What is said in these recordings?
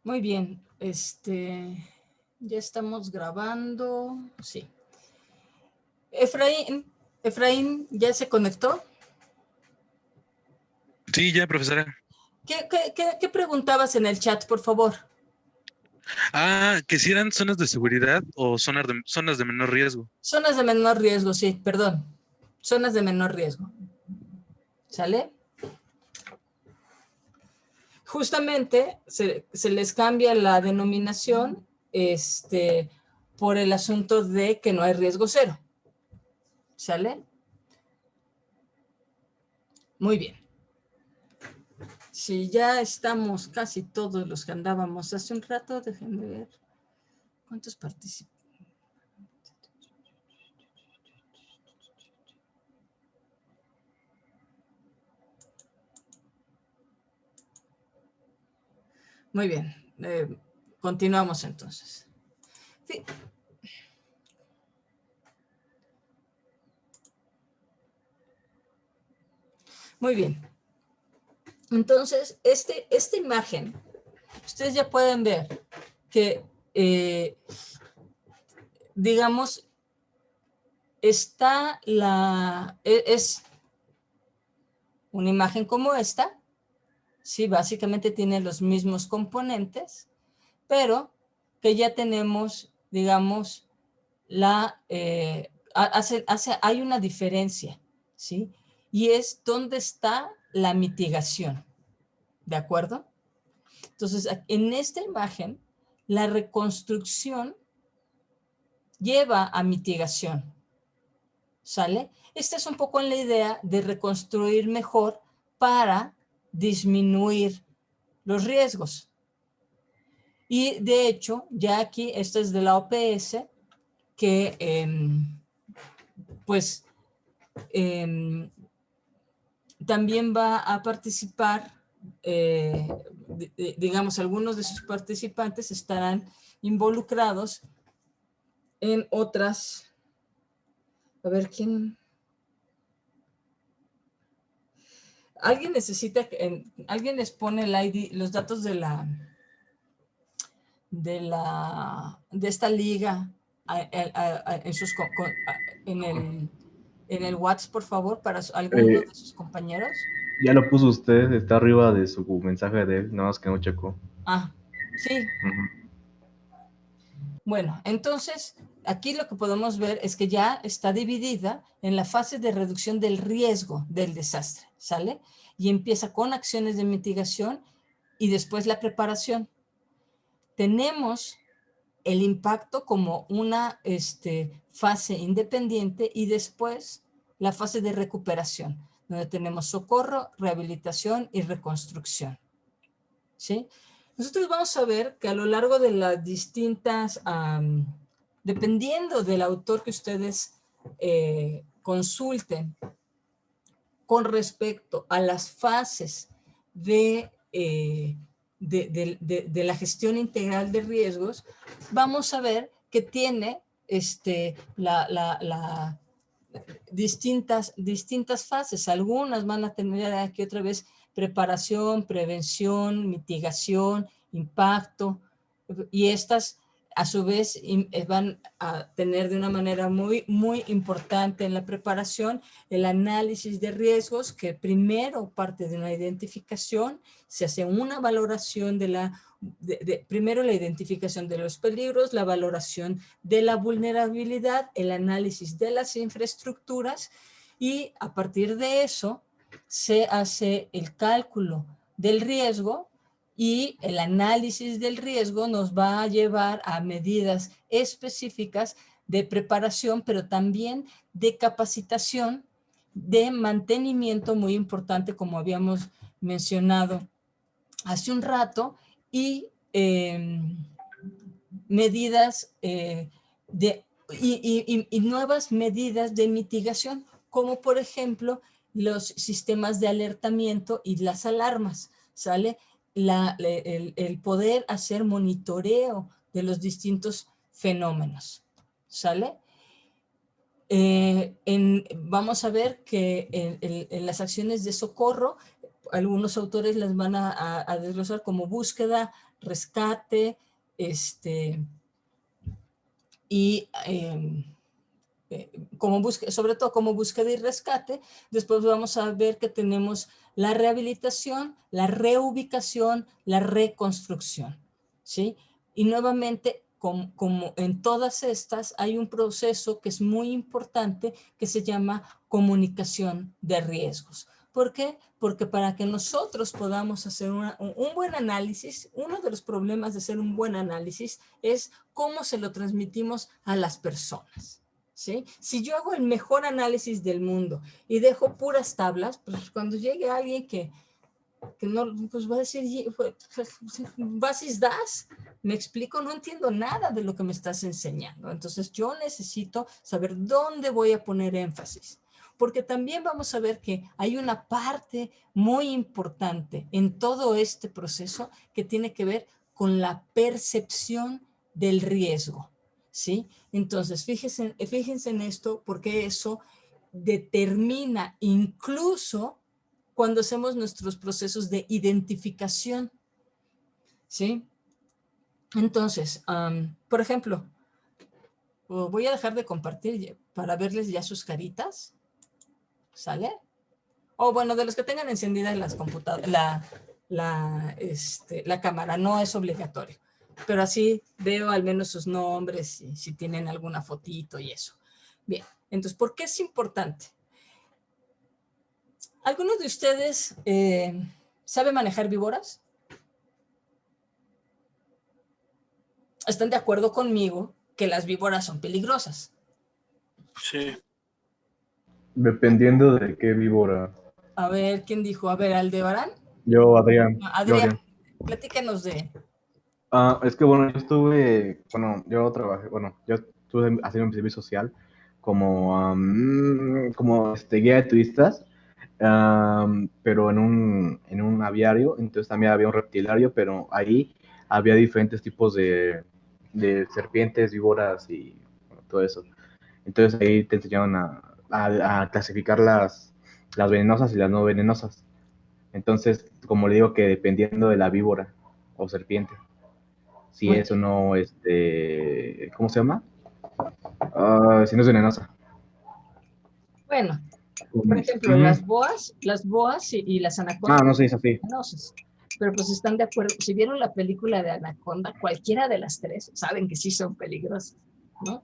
Muy bien, ya estamos grabando, sí. Efraín, ¿ya se conectó? Sí, ya, profesora. ¿Qué preguntabas en el chat, por favor? Que si eran zonas de seguridad o zonas de menor riesgo. Zonas de menor riesgo, sí, perdón. Zonas de menor riesgo. ¿Sale? Justamente se les cambia la denominación por el asunto de que no hay riesgo cero. ¿Sale? Muy bien. Si ya estamos casi todos los que andábamos hace un rato, déjenme ver cuántos participan. Muy bien, continuamos entonces. Sí. Muy bien. Entonces, esta imagen, ustedes ya pueden ver que, digamos, es una imagen como esta, sí, básicamente tiene los mismos componentes, pero que ya tenemos, digamos, hay una diferencia, ¿sí? Y es dónde está la mitigación, ¿de acuerdo? Entonces, en esta imagen, la reconstrucción lleva a mitigación, ¿sale? Esta es un poco la idea de reconstruir mejor para disminuir los riesgos. Y de hecho, ya aquí, esto es de la OPS, que pues también va a participar, digamos, algunos de sus participantes estarán involucrados en otras, a ver, ¿quién? Alguien les pone el ID, los datos de esta liga en el WhatsApp, por favor, para alguno Eh, de sus compañeros. ya lo puso usted, está arriba de su mensaje de él, nada más que no checó. Ah, sí. Ujú. Bueno, entonces, aquí lo que podemos ver es que ya está dividida en la fase de reducción del riesgo del desastre, ¿sale? Y empieza con acciones de mitigación y después la preparación. Tenemos el impacto como una fase independiente y después la fase de recuperación, donde tenemos socorro, rehabilitación y reconstrucción, ¿sí? Nosotros vamos a ver que a lo largo de las distintas, dependiendo del autor que ustedes consulten con respecto a las fases de la gestión integral de riesgos, vamos a ver que tiene distintas fases. Algunas van a tener aquí otra vez preparación, prevención, mitigación, impacto, y estas a su vez van a tener de una manera muy, muy importante en la preparación el análisis de riesgos, que primero parte de una identificación, se hace una valoración primero la identificación de los peligros, la valoración de la vulnerabilidad, el análisis de las infraestructuras, y a partir de eso se hace el cálculo del riesgo, y el análisis del riesgo nos va a llevar a medidas específicas de preparación, pero también de capacitación, de mantenimiento, muy importante, como habíamos mencionado hace un rato, y medidas y nuevas medidas de mitigación, como por ejemplo los sistemas de alertamiento y las alarmas, ¿sale? El poder hacer monitoreo de los distintos fenómenos, ¿sale? Vamos a ver que en las acciones de socorro algunos autores las van a desglosar como búsqueda, rescate, y sobre todo como búsqueda y rescate. Después vamos a ver que tenemos la rehabilitación, la reubicación, la reconstrucción, ¿sí? Y nuevamente, como en todas estas, hay un proceso que es muy importante que se llama comunicación de riesgos. ¿Por qué? Porque para que nosotros podamos hacer un buen análisis, uno de los problemas de hacer un buen análisis es cómo se lo transmitimos a las personas, ¿sí? Si yo hago el mejor análisis del mundo y dejo puras tablas, pues cuando llegue alguien que no, pues va a decir, ¿vas y das? Me explico, no entiendo nada de lo que me estás enseñando. Entonces yo necesito saber dónde voy a poner énfasis. Porque también vamos a ver que hay una parte muy importante en todo este proceso que tiene que ver con la percepción del riesgo, ¿sí? Entonces, fíjense en esto, porque eso determina incluso cuando hacemos nuestros procesos de identificación, ¿sí? Entonces, por ejemplo, voy a dejar de compartir para verles ya sus caritas, ¿sale? O bueno, de los que tengan encendida las computadoras, la cámara, no es obligatorio, pero así veo al menos sus nombres y si tienen alguna fotito y eso. Bien, entonces, ¿por qué es importante? ¿Alguno de ustedes sabe manejar víboras? ¿Están de acuerdo conmigo que las víboras son peligrosas? Sí. Dependiendo de qué víbora. A ver, ¿quién dijo? A ver, Aldebarán. Yo, Adrián. Adrián, platícanos de... Es que yo trabajé, yo estuve haciendo un servicio social como, guía de turistas, pero en un aviario. Entonces también había un reptilario, pero ahí había diferentes tipos de serpientes, víboras y todo eso. Entonces ahí te enseñaban a clasificar las venenosas y las no venenosas. Entonces, como le digo, que dependiendo de la víbora o serpiente, si Muy es o no, ¿cómo se llama? Si no es venenosa. bueno, por ejemplo, las boas y las anacondas No, sí, es así. son venenosas. Pero pues están de acuerdo, si vieron la película de Anaconda, cualquiera de las tres saben que sí son peligrosas, ¿no? O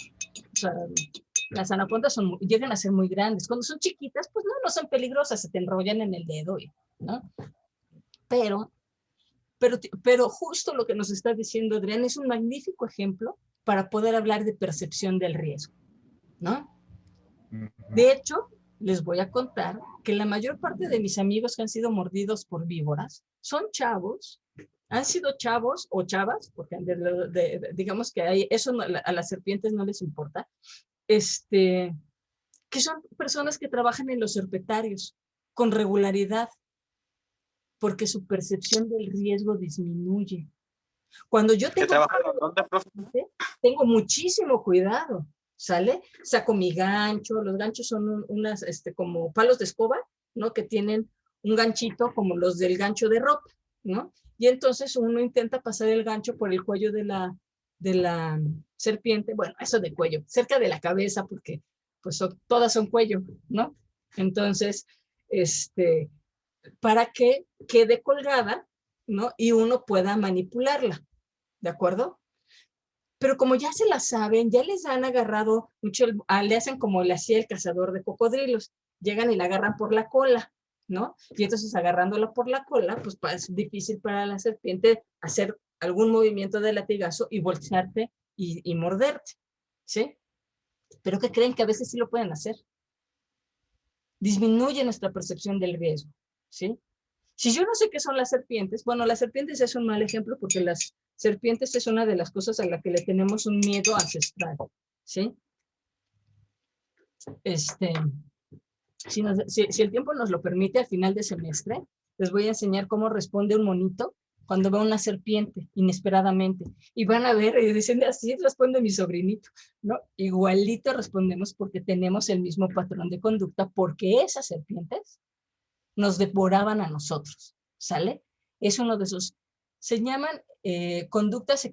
sea, las anacondas llegan a ser muy grandes. Cuando son chiquitas, pues no son peligrosas, se te enrollan en el dedo, ¿no? Pero justo lo que nos está diciendo Adrián es un magnífico ejemplo para poder hablar de percepción del riesgo, ¿no? De hecho, les voy a contar que la mayor parte de mis amigos que han sido mordidos por víboras son chavos, han sido chavos o chavas, porque digamos que eso a las serpientes no les importa, que son personas que trabajan en los herpetarios con regularidad, porque su percepción del riesgo disminuye. Cuando yo tengo muchísimo cuidado, ¿sale? Saco mi gancho, los ganchos son unas, como palos de escoba, ¿no? Que tienen un ganchito como los del gancho de ropa, ¿no? Y entonces uno intenta pasar el gancho por el cuello de la serpiente, bueno, eso de cuello, cerca de la cabeza, porque pues todas son cuello, ¿no? Entonces, para que quede colgada, ¿no? Y uno pueda manipularla, ¿de acuerdo? Pero como ya se la saben, ya les han agarrado mucho, le hacen como le hacía el cazador de cocodrilos, llegan y la agarran por la cola, ¿no? Y entonces agarrándola por la cola, pues es difícil para la serpiente hacer algún movimiento de latigazo y voltearte y morderte, ¿sí? Pero ¿qué creen? Que a veces sí lo pueden hacer. Disminuye nuestra percepción del riesgo, ¿sí? Si yo no sé qué son las serpientes, bueno, las serpientes es un mal ejemplo porque las serpientes es una de las cosas a la que le tenemos un miedo ancestral, ¿sí? Si el tiempo nos lo permite, al final de semestre, les voy a enseñar cómo responde un monito cuando ve una serpiente inesperadamente. Y van a ver, y dicen, así responde mi sobrinito, ¿no? Igualito respondemos porque tenemos el mismo patrón de conducta, porque esas serpientes nos devoraban a nosotros, ¿sale? Es uno de esos, se llaman conductas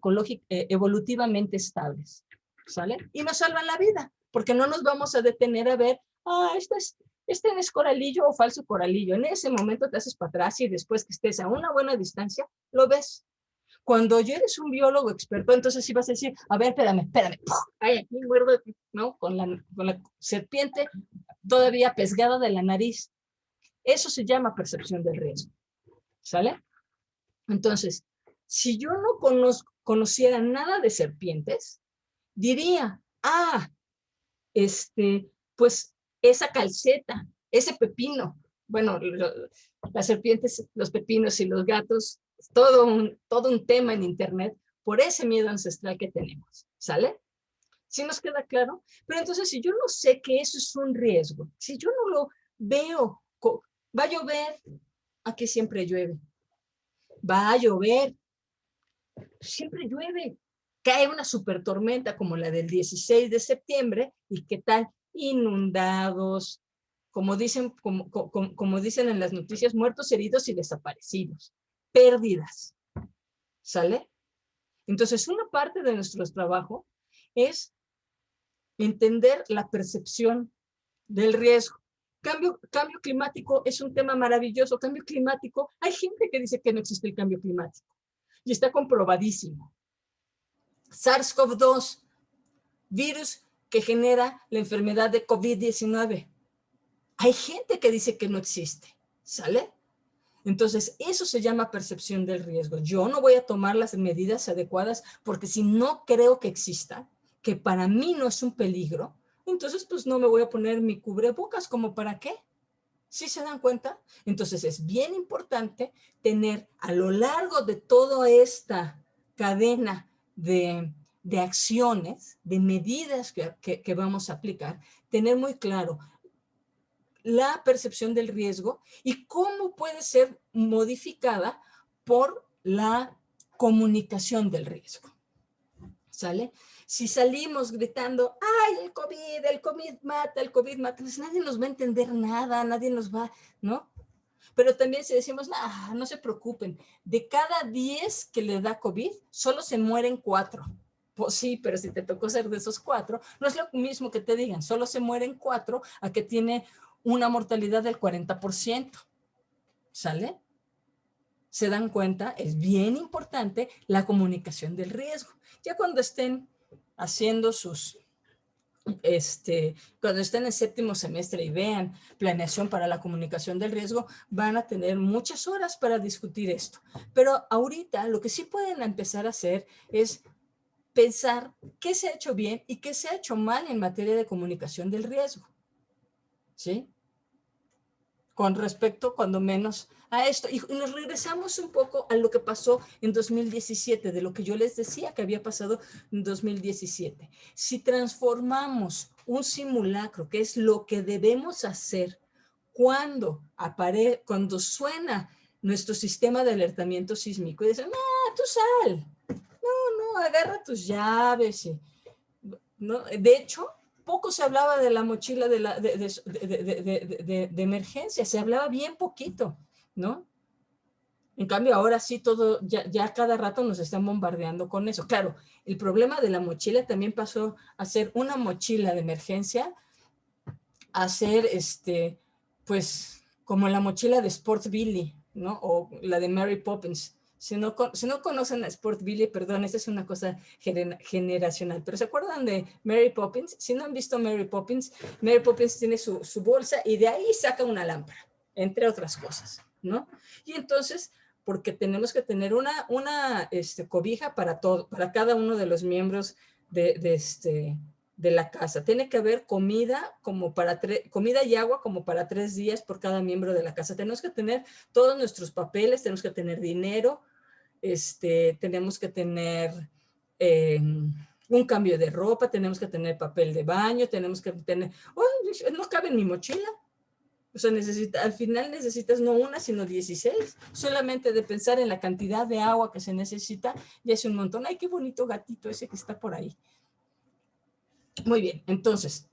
evolutivamente estables, ¿sale? Y nos salvan la vida, porque no nos vamos a detener a ver, este es coralillo o falso coralillo. En ese momento te haces para atrás y después que estés a una buena distancia, lo ves. Cuando ya eres un biólogo experto, entonces sí vas a decir, a ver, espérame, ay, aquí muerdo, ¿no? Con la serpiente todavía pesgada de la nariz. Eso se llama percepción del riesgo, ¿sale? Entonces, si yo no conociera nada de serpientes, diría, pues esa calceta, ese pepino, bueno, las serpientes, los pepinos y los gatos, todo un tema en internet por ese miedo ancestral que tenemos, ¿sale? ¿Sí nos queda claro? Pero entonces, si yo no sé que eso es un riesgo, si yo no lo veo, va a llover, aquí siempre llueve, va a llover, siempre llueve, cae una super tormenta como la del 16 de septiembre y qué tal, inundados, como dicen en las noticias, muertos, heridos y desaparecidos, pérdidas, ¿sale? Entonces, una parte de nuestro trabajo es entender la percepción del riesgo. Cambio climático es un tema maravilloso. Cambio climático, hay gente que dice que no existe el cambio climático y está comprobadísimo. SARS-CoV-2, virus que genera la enfermedad de COVID-19. Hay gente que dice que no existe, ¿sale? Entonces, eso se llama percepción del riesgo. Yo no voy a tomar las medidas adecuadas porque si no creo que exista, que para mí no es un peligro, entonces pues no me voy a poner mi cubrebocas, ¿como para qué? ¿Sí se dan cuenta? Entonces es bien importante tener a lo largo de toda esta cadena de acciones, de medidas que vamos a aplicar, tener muy claro la percepción del riesgo y cómo puede ser modificada por la comunicación del riesgo. ¿Sale? Si salimos gritando, ¡ay, el COVID mata! Pues nadie nos va a entender nada, nadie nos va, ¿no? Pero también si decimos, no se preocupen, de cada 10 que le da COVID, solo se mueren 4. Pues sí, pero si te tocó ser de esos 4, no es lo mismo que te digan, solo se mueren 4 a que tiene una mortalidad del 40%. ¿Sale? ¿Se dan cuenta? Es bien importante la comunicación del riesgo. Ya cuando estén haciendo cuando estén en séptimo semestre y vean planeación para la comunicación del riesgo, van a tener muchas horas para discutir esto. Pero ahorita lo que sí pueden empezar a hacer es pensar qué se ha hecho bien y qué se ha hecho mal en materia de comunicación del riesgo. ¿Sí? Con respecto, cuando menos, a esto. Y nos regresamos un poco a lo que pasó en 2017, de lo que yo les decía que había pasado en 2017. Si transformamos un simulacro, que es lo que debemos hacer cuando suena nuestro sistema de alertamiento sísmico, y dicen, tú sal, no, agarra tus llaves, ¿no? De hecho, poco se hablaba de la mochila de emergencia, se hablaba bien poquito, ¿no? En cambio, ahora sí todo, ya cada rato nos están bombardeando con eso. Claro, el problema de la mochila también pasó a ser una mochila de emergencia, a ser, pues, como la mochila de Sport Billy, ¿no? O la de Mary Poppins. Si no conocen a Sport Billy, perdón, esta es una cosa generacional, pero ¿se acuerdan de Mary Poppins? Si no han visto Mary Poppins tiene su bolsa y de ahí saca una lámpara, entre otras cosas, ¿no? Y entonces, porque tenemos que tener una cobija para cada uno de los miembros de la casa. Tiene que haber comida comida y agua como para 3 días por cada miembro de la casa. Tenemos que tener todos nuestros papeles, tenemos que tener dinero, tenemos que tener un cambio de ropa, tenemos que tener papel de baño, tenemos que tener, no cabe en mi mochila. O sea, al final necesitas no una, sino 16. Solamente de pensar en la cantidad de agua que se necesita, ya es un montón. Ay, qué bonito gatito ese que está por ahí. Muy bien, entonces,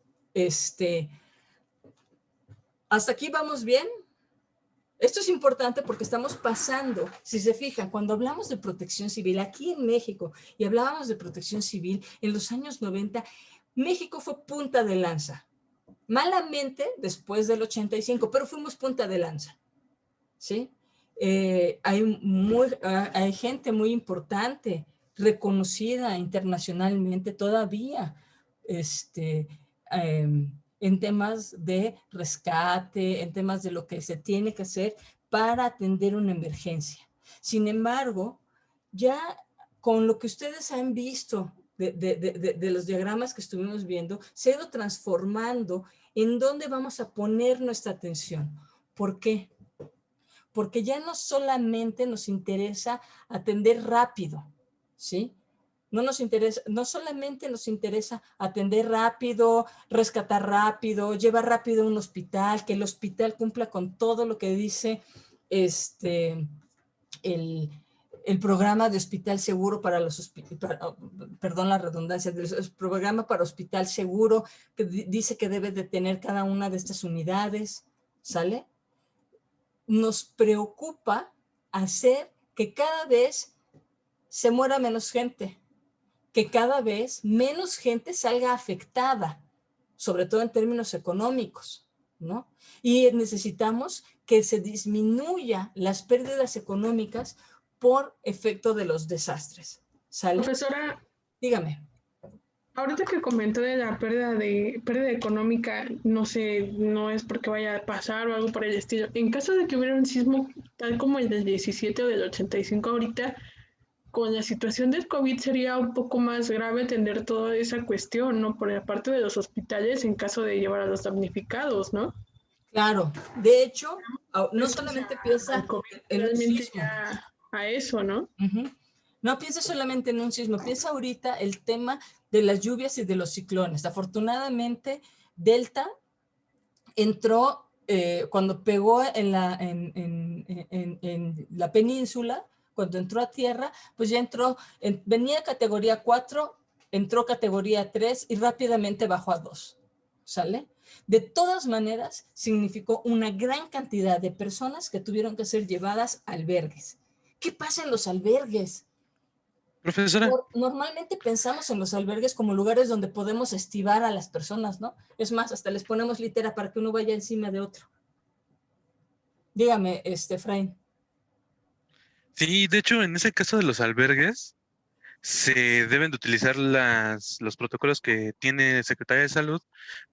¿hasta aquí vamos bien? Esto es importante porque estamos pasando, si se fijan, cuando hablamos de protección civil aquí en México y hablábamos de protección civil en los años 90, México fue punta de lanza. Malamente después del 85, pero fuimos punta de lanza, ¿sí? Hay gente muy importante, reconocida internacionalmente todavía, en temas de rescate, en temas de lo que se tiene que hacer para atender una emergencia. Sin embargo, ya con lo que ustedes han visto de los diagramas que estuvimos viendo, se ha ido transformando en dónde vamos a poner nuestra atención. ¿Por qué? Porque ya no solamente nos interesa atender rápido, ¿sí? No solamente nos interesa atender rápido, rescatar rápido, llevar rápido a un hospital, que el hospital cumpla con todo lo que dice el, el programa de hospital seguro para los perdón la redundancia, el programa para hospital seguro que dice que debe de tener cada una de estas unidades, ¿sale? Nos preocupa hacer que cada vez se muera menos gente, que cada vez menos gente salga afectada, sobre todo en términos económicos, ¿no? Y necesitamos que se disminuya las pérdidas económicas por efecto de los desastres, ¿sale? Profesora, dígame. Ahorita que comentó de la pérdida económica, no sé, no es porque vaya a pasar o algo por el estilo. En caso de que hubiera un sismo tal como el del 17 o del 85 ahorita, con la situación del COVID sería un poco más grave atender toda esa cuestión, ¿no? Por la parte de los hospitales en caso de llevar a los damnificados, ¿no? Claro, de hecho, no solamente piensa en un sismo. A eso, ¿no? No piensa solamente en un sismo, piensa ahorita el tema de las lluvias y de los ciclones. Afortunadamente, Delta entró cuando pegó en la península, cuando entró a tierra, pues ya entró, venía categoría 4, entró categoría 3 y rápidamente bajó a 2, ¿sale? De todas maneras, significó una gran cantidad de personas que tuvieron que ser llevadas a albergues. ¿Qué pasa en los albergues? Profesora. Normalmente pensamos en los albergues como lugares donde podemos estivar a las personas, ¿no? Es más, hasta les ponemos litera para que uno vaya encima de otro. Dígame, Efraín. Sí, de hecho, en ese caso de los albergues, se deben de utilizar los protocolos que tiene Secretaría de Salud,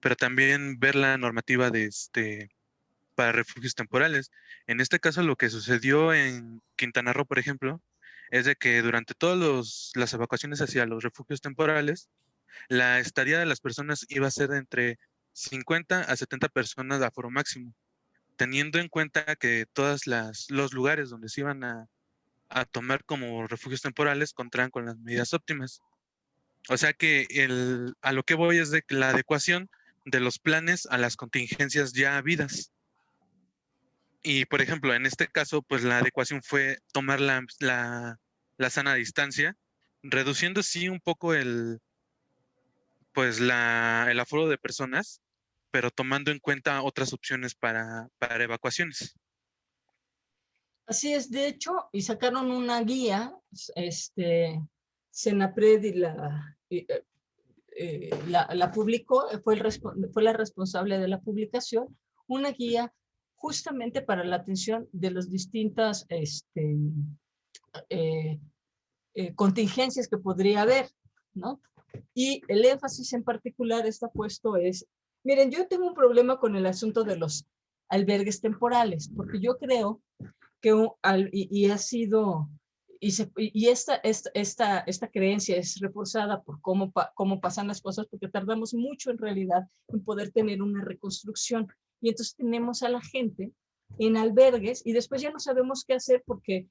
pero también ver la normativa para refugios temporales. En este caso, lo que sucedió en Quintana Roo, por ejemplo, es de que durante todas las evacuaciones hacia los refugios temporales, la estadía de las personas iba a ser de entre 50 a 70 personas de aforo máximo, teniendo en cuenta que todos los lugares donde se iban a tomar como refugios temporales contarán con las medidas óptimas. O sea que a lo que voy es de la adecuación de los planes a las contingencias ya habidas. Y, por ejemplo, en este caso, pues la adecuación fue tomar la sana distancia, reduciendo sí un poco el aforo de personas, pero tomando en cuenta otras opciones para evacuaciones. Así es, de hecho, y sacaron una guía, Senapred la publicó, fue la responsable de la publicación, una guía justamente para la atención de las distintas contingencias que podría haber, ¿no? Y el énfasis en particular está puesto es, miren, yo tengo un problema con el asunto de los albergues temporales, porque yo creo que ha sido, y esta creencia es reforzada por cómo pasan las cosas, porque tardamos mucho en realidad en poder tener una reconstrucción. Y entonces tenemos a la gente en albergues y después ya no sabemos qué hacer porque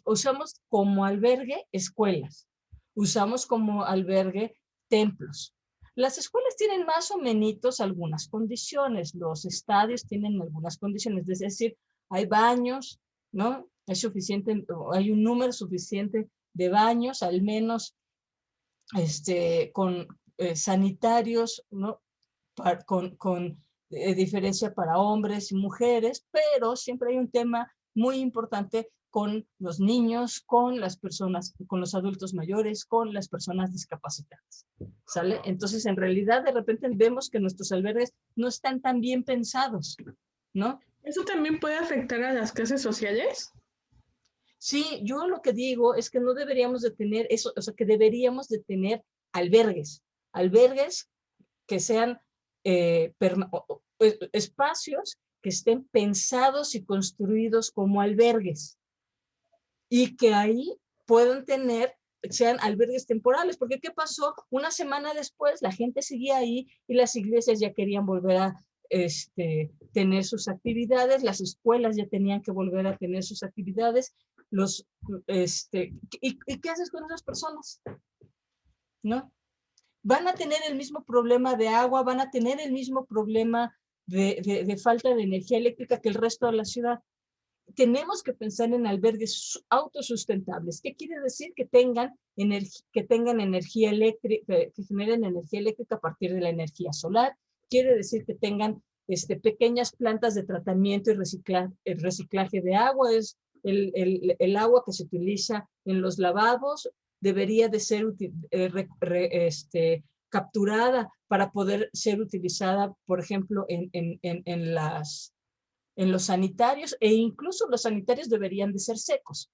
usamos como albergue escuelas, usamos como albergue templos. Las escuelas tienen más o menos algunas condiciones, los estadios tienen algunas condiciones, es decir, hay baños, ¿no? Hay un número suficiente de baños, al menos con sanitarios, ¿no? diferencia para hombres y mujeres, pero siempre hay un tema muy importante con los niños, con las personas, con los adultos mayores, con las personas discapacitadas, ¿sale? Entonces, en realidad, de repente vemos que nuestros albergues no están tan bien pensados, ¿no? ¿Eso también puede afectar a las clases sociales? Sí, yo lo que digo es que no deberíamos de tener eso, o sea, que deberíamos de tener albergues que sean espacios que estén pensados y construidos como albergues y que ahí puedan tener, sean albergues temporales, porque ¿qué pasó? Una semana después la gente seguía ahí y las iglesias ya querían volver a tener sus actividades, las escuelas ya tenían que volver a tener sus actividades, ¿y qué haces con esas personas? ¿No? Van a tener el mismo problema de agua, van a tener el mismo problema de falta de energía eléctrica que el resto de la ciudad. Tenemos que pensar en albergues autosustentables. ¿Qué quiere decir? Que tengan energía eléctrica, que generen energía eléctrica a partir de la energía solar. Quiere decir que tengan pequeñas plantas de tratamiento y reciclaje de agua. Es el agua que se utiliza en los lavabos debería de ser capturada para poder ser utilizada, por ejemplo, en los sanitarios, e incluso los sanitarios deberían de ser secos,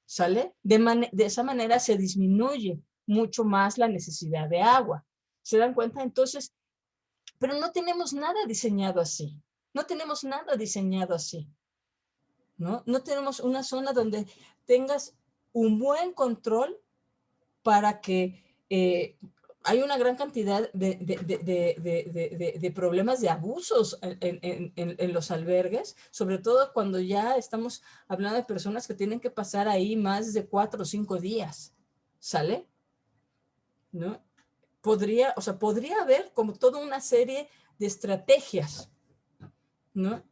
¿sale? De esa manera se disminuye mucho más la necesidad de agua. ¿Se dan cuenta? Entonces, pero no tenemos nada diseñado así. No tenemos nada diseñado así, ¿no? No tenemos una zona donde tengas un buen control para que hay una gran cantidad de problemas de abusos en los albergues, sobre todo cuando ya estamos hablando de personas que tienen que pasar ahí más de 4 o 5 días, ¿sale? ¿No? Podría haber como toda una serie de estrategias, ¿no?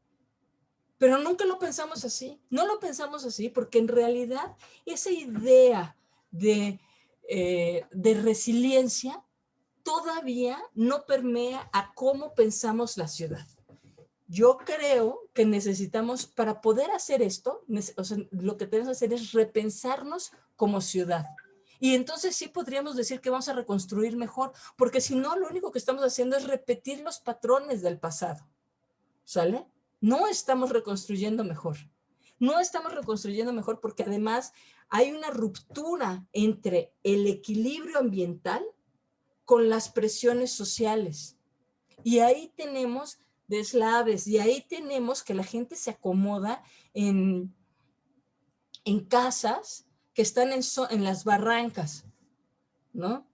Pero nunca lo pensamos así, no lo pensamos así, porque en realidad esa idea de resiliencia todavía no permea a cómo pensamos la ciudad. Yo creo que necesitamos, para poder hacer esto, o sea, lo que tenemos que hacer es repensarnos como ciudad. Y entonces sí podríamos decir que vamos a reconstruir mejor, porque si no, lo único que estamos haciendo es repetir los patrones del pasado, ¿sale? No estamos reconstruyendo mejor. No estamos reconstruyendo mejor porque además hay una ruptura entre el equilibrio ambiental con las presiones sociales. Y ahí tenemos deslaves, y ahí tenemos que la gente se acomoda en casas que están en las barrancas, ¿no?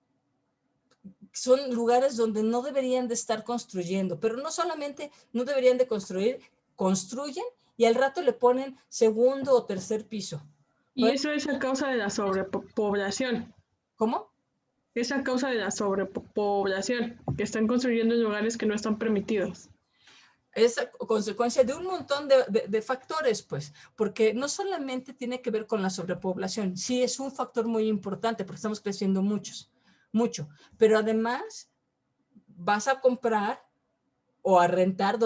Son lugares donde no deberían de estar construyendo, pero no solamente no deberían de construir, construyen y al rato le ponen segundo o tercer piso. Y eso es a causa de la sobrepoblación. ¿Cómo? Es a causa de la sobrepoblación, que están construyendo en lugares que no están permitidos. Es consecuencia de un montón de factores, pues, porque no solamente tiene que ver con la sobrepoblación, sí es un factor muy importante porque estamos creciendo mucho, pero además vas a comprar o a rentar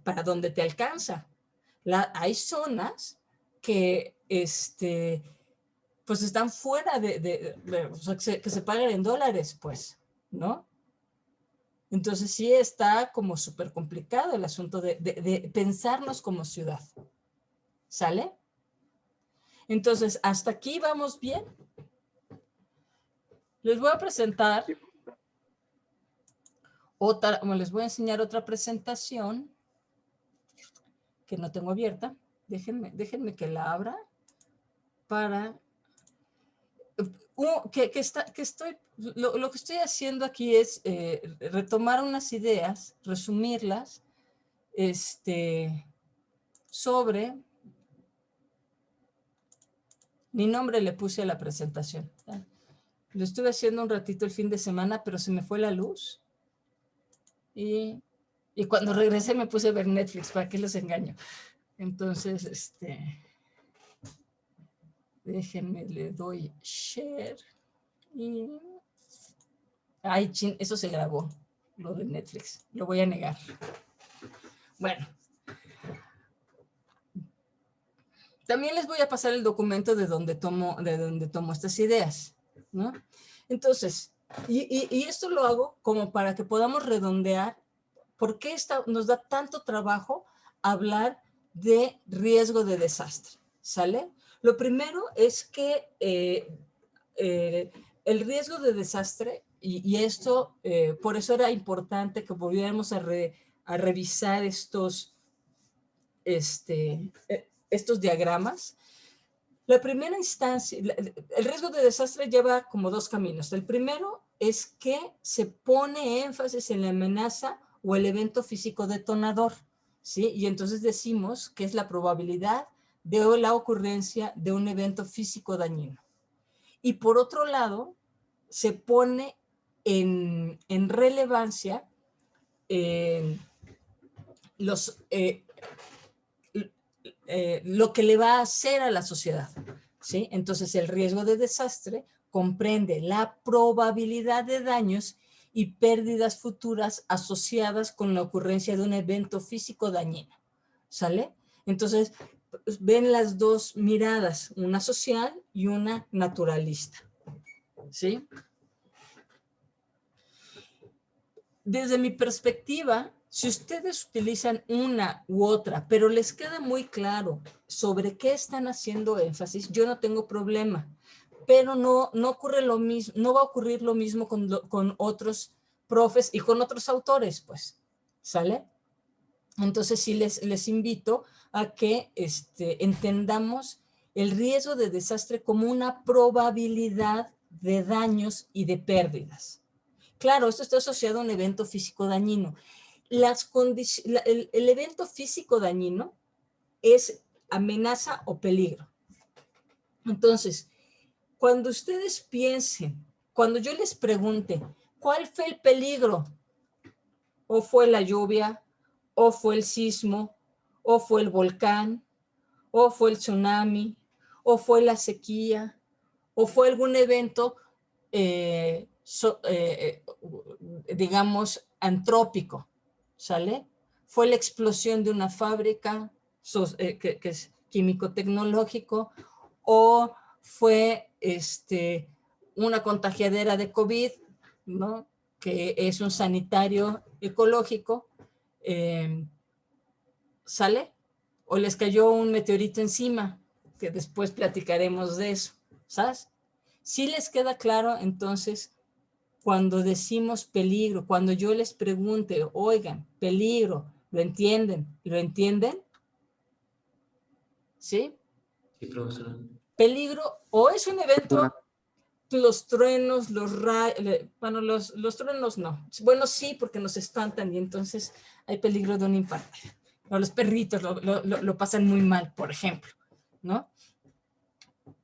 para donde te alcanza. Hay zonas que pues están fuera o sea, que se pagan en dólares, pues, ¿no? Entonces sí está como súper complicado el asunto de pensarnos como ciudad. ¿Sale? Entonces, ¿hasta aquí vamos bien? Les voy a presentar les voy a enseñar otra presentación que no tengo abierta. Déjenme que la abra para lo que estoy haciendo aquí es retomar unas ideas, resumirlas, sobre mi nombre le puse a la presentación. Lo estuve haciendo un ratito el fin de semana, pero se me fue la luz. Y cuando regresé me puse a ver Netflix, ¿para qué les engaño? Entonces, déjenme, le doy share. Y ay, eso se grabó, lo de Netflix. Lo voy a negar. Bueno, también les voy a pasar el documento de donde tomo estas ideas, ¿no? Entonces, y esto lo hago como para que podamos redondear por qué nos da tanto trabajo hablar de riesgo de desastre, ¿sale? Lo primero es que el riesgo de desastre, y esto, por eso era importante que volviéramos a revisar estos diagramas. La primera instancia, el riesgo de desastre lleva como dos caminos. El primero es que se pone énfasis en la amenaza o el evento físico detonador, ¿sí? Y entonces decimos que es la probabilidad de la ocurrencia de un evento físico dañino. Y por otro lado, se pone en relevancia lo que le va a hacer a la sociedad, ¿sí? Entonces, el riesgo de desastre comprende la probabilidad de daños y pérdidas futuras asociadas con la ocurrencia de un evento físico dañino, ¿sale? Entonces, ven las dos miradas, una social y una naturalista, ¿sí? Desde mi perspectiva, si ustedes utilizan una u otra, pero les queda muy claro sobre qué están haciendo énfasis, yo no tengo problema. Pero no ocurre lo mismo, no va a ocurrir lo mismo con otros profes y con otros autores, pues, ¿sale? Entonces sí les invito a que entendamos el riesgo de desastre como una probabilidad de daños y de pérdidas. Claro, esto está asociado a un evento físico dañino. El evento físico dañino es amenaza o peligro. Entonces, cuando ustedes piensen, cuando yo les pregunte, ¿cuál fue el peligro? ¿O fue la lluvia? ¿O fue el sismo? ¿O fue el volcán? ¿O fue el tsunami? ¿O fue la sequía? ¿O fue algún evento, digamos, antrópico? ¿Sale? ¿Fue la explosión de una fábrica que es químico-tecnológico? ¿O fue una contagiadera de COVID, ¿no? Que es un sanitario ecológico? ¿Sale? ¿O les cayó un meteorito encima? Que después platicaremos de eso, ¿sabes? Si les queda claro, entonces, cuando decimos peligro, cuando yo les pregunte, oigan, peligro, ¿lo entienden? ¿Lo entienden? ¿Sí? Sí, profesora. Peligro, o es un evento, los truenos, los rayos, bueno, los truenos no. Bueno, sí, porque nos espantan y entonces hay peligro de un infarto. O los perritos lo pasan muy mal, por ejemplo, ¿no?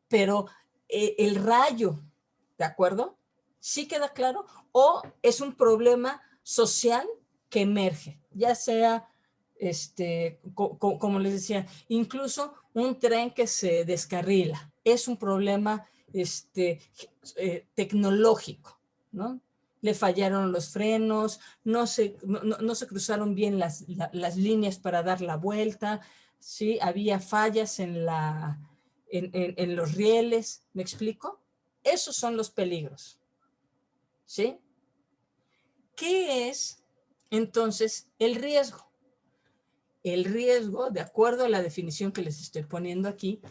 Pero el rayo, ¿de acuerdo? ¿Sí queda claro? O es un problema social que emerge, ya sea, como les decía, incluso un tren que se descarrila, es un problema tecnológico, ¿no? Le fallaron los frenos, no se cruzaron bien las líneas para dar la vuelta, ¿sí? Había fallas en los rieles, ¿me explico? Esos son los peligros, ¿sí? ¿Qué es entonces el riesgo? El riesgo, de acuerdo a la definición que les estoy poniendo aquí,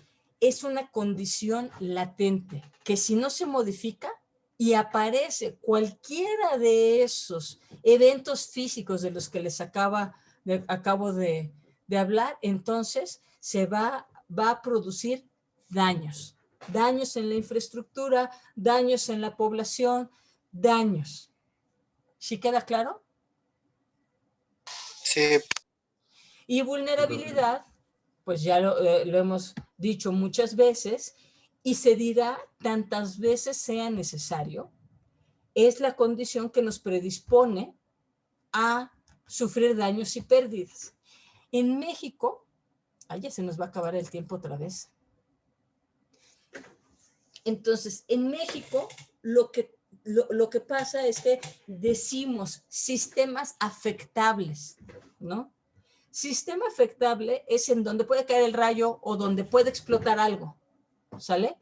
es una condición latente que si no se modifica y aparece cualquiera de esos eventos físicos de los que les acabo de hablar, entonces se va a producir daños. Daños en la infraestructura, daños en la población, daños. ¿Sí queda claro? Sí. Y vulnerabilidad, pues ya lo hemos dicho muchas veces y se dirá tantas veces sea necesario, es la condición que nos predispone a sufrir daños y pérdidas. En México, ya se nos va a acabar el tiempo otra vez. Entonces, en México, lo que pasa es que decimos sistemas afectables, ¿no? Sistema afectable es en donde puede caer el rayo o donde puede explotar algo, ¿sale?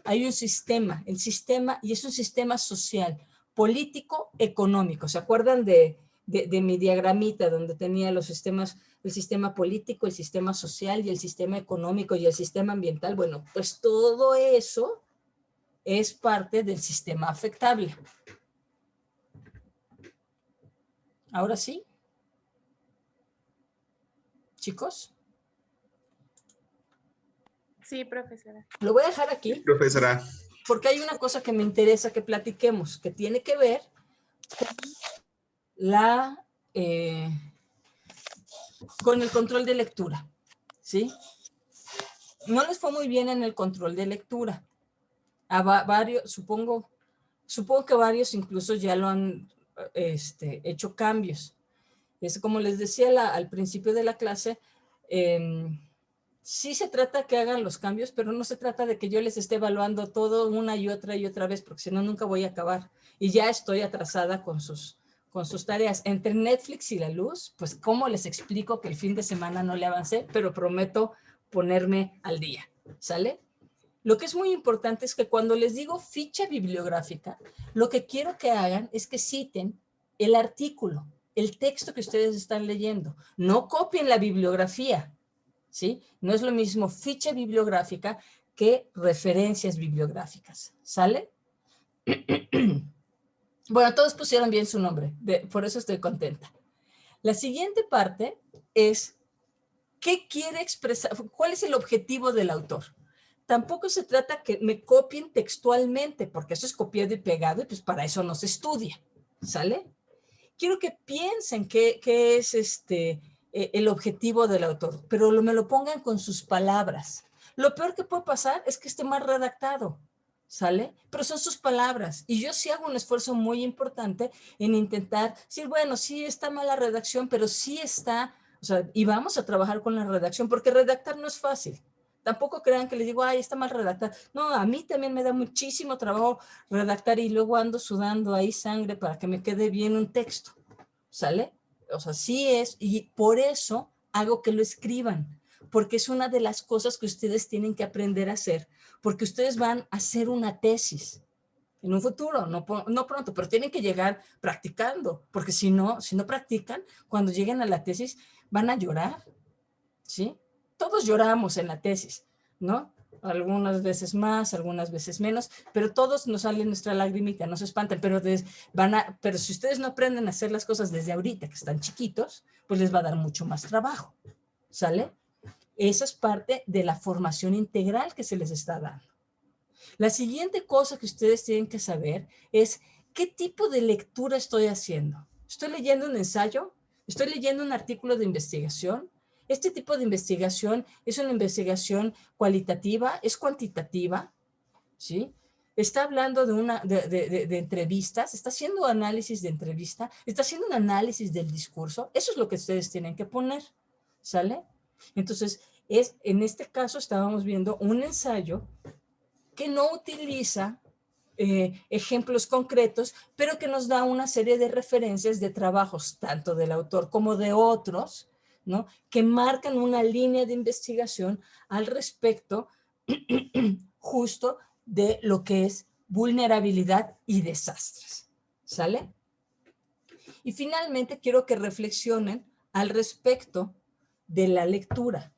Hay un sistema, el sistema, y es un sistema social, político, económico. ¿Se acuerdan de mi diagramita donde tenía los sistemas, el sistema político, el sistema social y el sistema económico y el sistema ambiental? Bueno, pues todo eso es parte del sistema afectable. Ahora sí. Chicos. Sí, profesora. Lo voy a dejar aquí. Sí, profesora. Porque hay una cosa que me interesa que platiquemos, que tiene que ver con el control de lectura, ¿sí? No les fue muy bien en el control de lectura. A varios, supongo que varios incluso ya lo han hecho cambios. Es como les decía al principio de la clase, sí se trata que hagan los cambios, pero no se trata de que yo les esté evaluando todo una y otra vez, porque si no, nunca voy a acabar. Y ya estoy atrasada con sus tareas. Entre Netflix y la luz, pues cómo les explico que el fin de semana no le avancé, pero prometo ponerme al día, ¿sale? Lo que es muy importante es que cuando les digo ficha bibliográfica, lo que quiero que hagan es que citen el artículo, el texto que ustedes están leyendo. No copien la bibliografía, ¿sí? No es lo mismo ficha bibliográfica que referencias bibliográficas, ¿sale? Bueno, todos pusieron bien su nombre, por eso estoy contenta. La siguiente parte es, ¿qué quiere expresar? ¿Cuál es el objetivo del autor? Tampoco se trata que me copien textualmente, porque eso es copiado y pegado, y pues para eso no se estudia, ¿sale? Quiero que piensen qué es el objetivo del autor, pero me lo pongan con sus palabras. Lo peor que puede pasar es que esté mal redactado, ¿sale? Pero son sus palabras, y yo sí hago un esfuerzo muy importante en intentar decir, bueno, sí está mala redacción, pero sí está, o sea, y vamos a trabajar con la redacción, porque redactar no es fácil. Tampoco crean que les digo, ay, está mal redactar. No, a mí también me da muchísimo trabajo redactar y luego ando sudando ahí sangre para que me quede bien un texto, ¿sale? O sea, sí es, y por eso hago que lo escriban, porque es una de las cosas que ustedes tienen que aprender a hacer, porque ustedes van a hacer una tesis en un futuro, no pronto, pero tienen que llegar practicando, porque si no practican, cuando lleguen a la tesis van a llorar, ¿sí? Todos lloramos en la tesis, ¿no? Algunas veces más, algunas veces menos, pero todos nos sale nuestra lagrimita, no se espanten, pero si ustedes no aprenden a hacer las cosas desde ahorita, que están chiquitos, pues les va a dar mucho más trabajo, ¿sale? Esa es parte de la formación integral que se les está dando. La siguiente cosa que ustedes tienen que saber es qué tipo de lectura estoy haciendo. ¿Estoy leyendo un ensayo? ¿Estoy leyendo un artículo de investigación? Este tipo de investigación es una investigación cualitativa, es cuantitativa, ¿sí? Está hablando de entrevistas, está haciendo análisis de entrevista, está haciendo un análisis del discurso. Eso es lo que ustedes tienen que poner, ¿sale? Entonces, en este caso estábamos viendo un ensayo que no utiliza ejemplos concretos, pero que nos da una serie de referencias de trabajos, tanto del autor como de otros, ¿no? Que marcan una línea de investigación al respecto justo de lo que es vulnerabilidad y desastres, ¿sale? Y finalmente quiero que reflexionen al respecto de la lectura.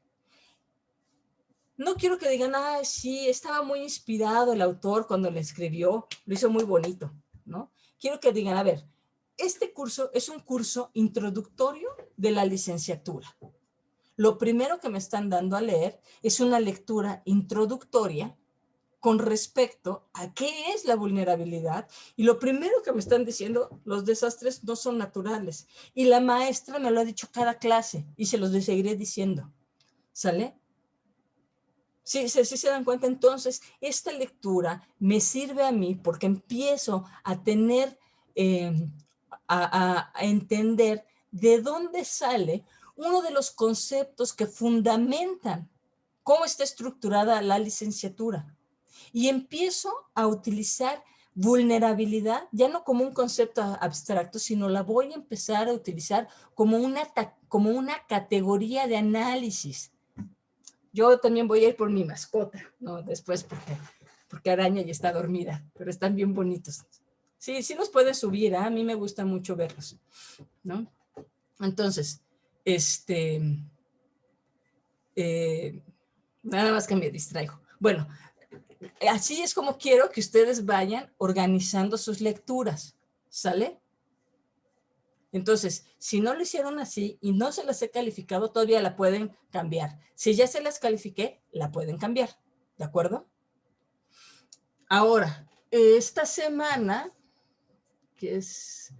No quiero que digan, ah, sí, estaba muy inspirado el autor cuando le escribió, lo hizo muy bonito, ¿no? Quiero que digan, a ver, este curso es un curso introductorio de la licenciatura. Lo primero que me están dando a leer es una lectura introductoria con respecto a qué es la vulnerabilidad, y lo primero que me están diciendo, los desastres no son naturales, y la maestra me lo ha dicho cada clase, y se los seguiré diciendo, ¿sale? Sí, se dan cuenta. Entonces, esta lectura me sirve a mí porque empiezo a tener, a entender de dónde sale uno de los conceptos que fundamentan cómo está estructurada la licenciatura. Y empiezo a utilizar vulnerabilidad, ya no como un concepto abstracto, sino la voy a empezar a utilizar como una categoría de análisis. Yo también voy a ir por mi mascota, ¿no? Después porque Araña ya está dormida, pero están bien bonitos. Sí, sí los puedes subir, ¿eh? A mí me gusta mucho verlos, ¿no? Entonces, nada más que me distraigo. Bueno, así es como quiero que ustedes vayan organizando sus lecturas, ¿sale? Entonces, si no lo hicieron así y no se las he calificado, todavía la pueden cambiar. Si ya se las califiqué, la pueden cambiar, ¿de acuerdo? Ahora, esta semana, que es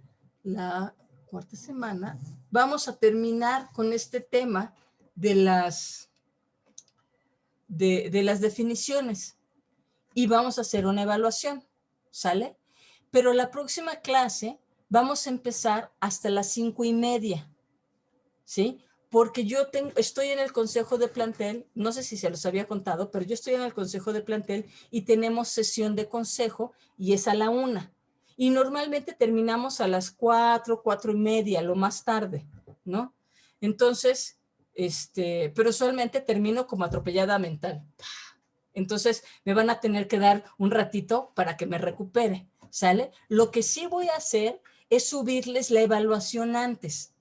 la cuarta semana, vamos a terminar con este tema de las definiciones y vamos a hacer una evaluación, ¿sale? Pero la próxima clase vamos a empezar hasta las 5:30, ¿sí? Porque yo estoy en el consejo de plantel, no sé si se los había contado, pero yo estoy en el consejo de plantel y tenemos sesión de consejo y es a la 1. Y normalmente terminamos a las 4, 4:30, lo más tarde, ¿no? Entonces, pero usualmente termino como atropellada mental. Entonces, me van a tener que dar un ratito para que me recupere, ¿sale? Lo que sí voy a hacer es subirles la evaluación antes,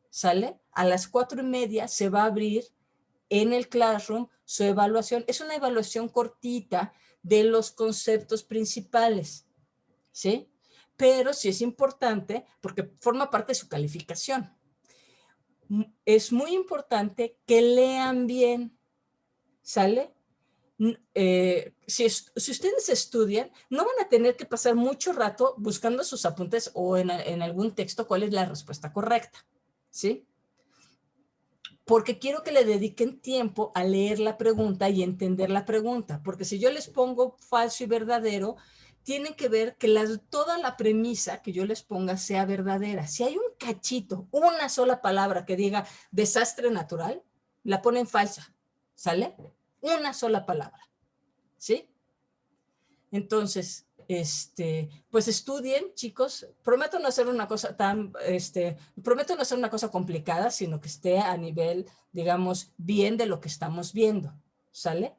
¿sale? A las 4:30 se va a abrir en el Classroom su evaluación. Es una evaluación cortita de los conceptos principales, ¿sí? Pero sí es importante porque forma parte de su calificación. Es muy importante que lean bien, ¿sale? Si ustedes estudian, no van a tener que pasar mucho rato buscando sus apuntes o en algún texto cuál es la respuesta correcta, ¿sí? Porque quiero que le dediquen tiempo a leer la pregunta y entender la pregunta, porque si yo les pongo falso y verdadero, tienen que ver que toda la premisa que yo les ponga sea verdadera. Si hay un cachito, una sola palabra que diga desastre natural, la ponen falsa, ¿sale? Una sola palabra, ¿sí? Entonces, pues estudien, chicos. Prometo no hacer una cosa prometo no hacer una cosa complicada, sino que esté a nivel, digamos, bien de lo que estamos viendo, ¿sale?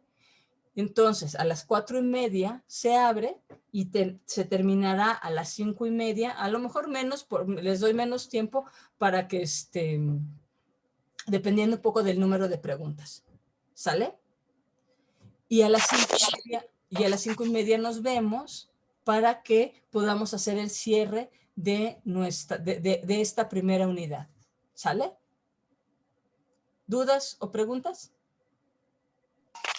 Entonces, a las 4:30 se abre y se terminará a las 5:30, a lo mejor menos, les doy menos tiempo para que, dependiendo un poco del número de preguntas, ¿sale? Y a las 5:30 nos vemos para que podamos hacer el cierre de esta primera unidad. ¿Sale? ¿Dudas o preguntas?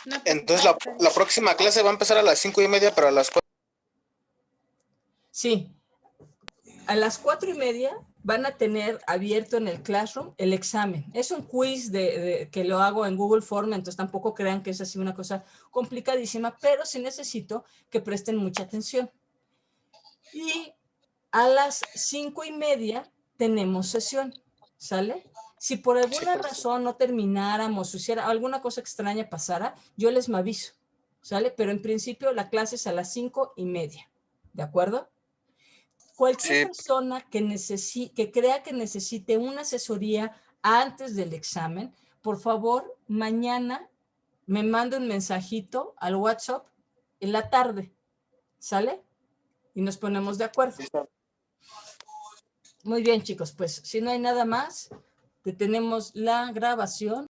No, Entonces la próxima clase va a empezar a las 5:30, pero a las 4. Sí. A las 4:30 van a tener abierto en el Classroom el examen. Es un quiz que lo hago en Google Form, entonces tampoco crean que es así una cosa complicadísima, pero sí necesito que presten mucha atención. Y a las 5:30 tenemos sesión, ¿sale? Si por alguna razón no termináramos, o si alguna cosa extraña pasara, yo les me aviso, ¿sale? Pero en principio la clase es a las 5:30, ¿de acuerdo? Cualquier persona que crea que necesite una asesoría antes del examen, por favor, mañana me manda un mensajito al WhatsApp en la tarde, ¿sale? Y nos ponemos de acuerdo. Muy bien, chicos, pues si no hay nada más, detenemos la grabación.